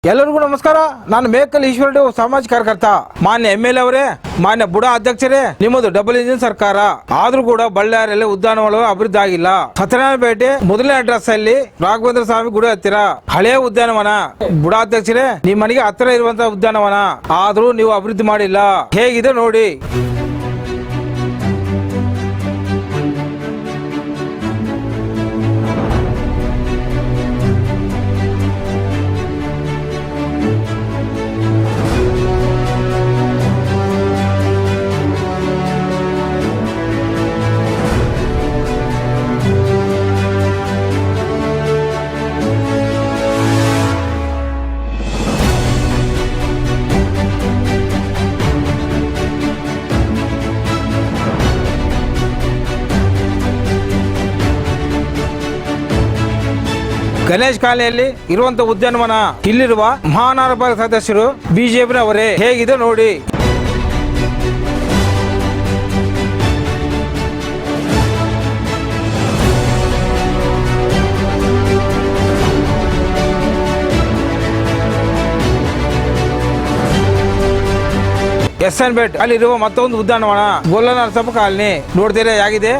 ಎಲ್ಲರಿಗೂ ನಮಸ್ಕಾರ. ನಾನು ಮೇಕಲ್ ಈಶ್ವರ್ ಸಾಮಾಜಿಕ ಕಾರ್ಯಕರ್ತ. ಮಾನ್ಯ MLA ಅವರೇ, ಮಾನ್ಯ ಬುಡಾ ಅಧ್ಯಕ್ಷರೇ, ನಿಮ್ಮದು ಡಬಲ್ ಇಂಜಿನ್ ಸರ್ಕಾರ ಆದ್ರೂ ಕೂಡ ಬಳ್ಳಾರಿಯಲ್ಲಿ ಉದ್ಯಾನವನ ಅಭಿವೃದ್ಧಿ ಆಗಿಲ್ಲ. ಸತ್ಯನಾರಾಯಣಪೇಟೆ ಮೊದಲನೇ ಅಡ್ರೆಸ್ ಅಲ್ಲಿ ರಾಘವೇಂದ್ರ ಸ್ವಾಮಿ ಗುಡಿ ಹತ್ತಿರ ಹಳೆಯ ಉದ್ಯಾನವನ. ಬುಡಾ ಅಧ್ಯಕ್ಷರೇ, ನಿಮ್ಮ ಮನೆಗೆ ಹತ್ತಿರ ಇರುವಂತಹ ಉದ್ಯಾನವನ ಆದ್ರೂ ನೀವು ಅಭಿವೃದ್ಧಿ ಮಾಡಿಲ್ಲ. ಹೇಗಿದೆ ನೋಡಿ. ಗಣೇಶ್ ಕಾಲನಿಯಲ್ಲಿ ಇರುವಂತಹ ಉದ್ಯಾನವನ ಇಲ್ಲಿರುವ ಮಹಾನಗರ ಸದಸ್ಯರು ಬಿಜೆಪಿನವರೇ. ಹೇಗಿದೆ ನೋಡಿ. SN ಬೆಟ್ ಅಲ್ಲಿರುವ ಮತ್ತೊಂದು ಉದ್ಯಾನವನ ಗೊಲ್ಲನರಸಪ್ಪ ಕಾಲನಿ ನೋಡ್ತೀರಾ ಹೇಗಿದೆ.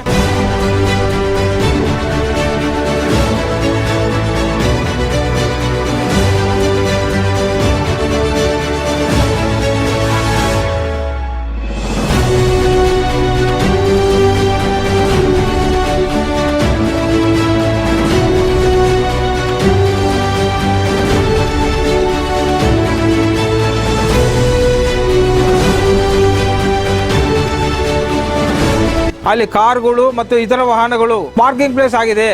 ಅಲ್ಲಿ ಕಾರುಗಳು ಮತ್ತು ಇತರ ವಾಹನಗಳು ಪಾರ್ಕಿಂಗ್ ಪ್ಲೇಸ್ ಆಗಿದೆ.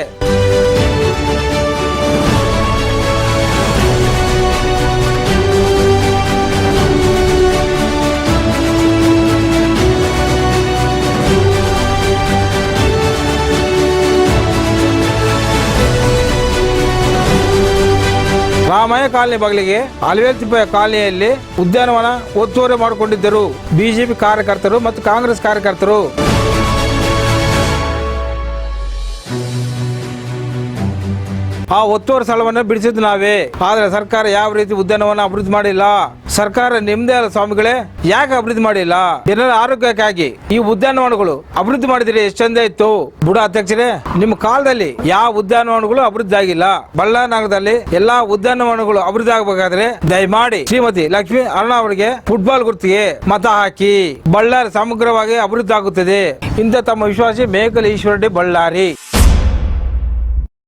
ರಾಮಯ್ಯ ಕಾಲನಿ ಬಗಲಿಗೆ ಅಲ್ವೇಲ್ತಿಪ್ಪ ಕಾಲನಿಯಲ್ಲಿ ಉದ್ಯಾನವನ ಒತ್ತುವರಿ ಮಾಡಿಕೊಂಡಿದ್ದರು ಬಿಜೆಪಿ ಕಾರ್ಯಕರ್ತರು ಮತ್ತು ಕಾಂಗ್ರೆಸ್ ಕಾರ್ಯಕರ್ತರು. ಆ ಒತ್ತುವರಿ ಸ್ಥಳವನ್ನು ಬಿಡಿಸಿದ್ದು ನಾವೇ. ಆದ್ರೆ ಸರ್ಕಾರ ಯಾವ ರೀತಿ ಉದ್ಯಾನವನ ಅಭಿವೃದ್ಧಿ ಮಾಡಿಲ್ಲ. ಸರ್ಕಾರ ನಿಮ್ದೇ ಅಲ್ಲ ಸ್ವಾಮಿಗಳೇ, ಯಾಕೆ ಅಭಿವೃದ್ಧಿ ಮಾಡಿಲ್ಲ? ಜನರ ಆರೋಗ್ಯಕ್ಕಾಗಿ ಈ ಉದ್ಯಾನವನಗಳು ಅಭಿವೃದ್ಧಿ ಮಾಡಿದ್ರೆ ಎಷ್ಟು ಚಂದ ಇತ್ತು. ಬುಡಾ ಅಧ್ಯಕ್ಷರೇ, ನಿಮ್ಮ ಕಾಲದಲ್ಲಿ ಯಾವ ಉದ್ಯಾನವನಗಳು ಅಭಿವೃದ್ಧಿ ಆಗಿಲ್ಲ. ಬಳ್ಳಾರಿ ನಗರದಲ್ಲಿ ಎಲ್ಲಾ ಉದ್ಯಾನವನಗಳು ಅಭಿವೃದ್ಧಿ ಆಗಬೇಕಾದ್ರೆ ದಯಮಾಡಿ ಶ್ರೀಮತಿ ಲಕ್ಷ್ಮೀ ಅರುಣ ಅವರಿಗೆ ಫುಟ್ಬಾಲ್ ಗುರುತಿಗೆ ಮತ ಹಾಕಿ ಬಳ್ಳಾರಿ ಸಮಗ್ರವಾಗಿ ಅಭಿವೃದ್ಧಿ ಆಗುತ್ತದೆ. ಇಂಥ ತಮ್ಮ ವಿಶ್ವಾಸಿ ಮೇಕಲ್ ಈಶ್ವರ ಬಳ್ಳಾರಿ.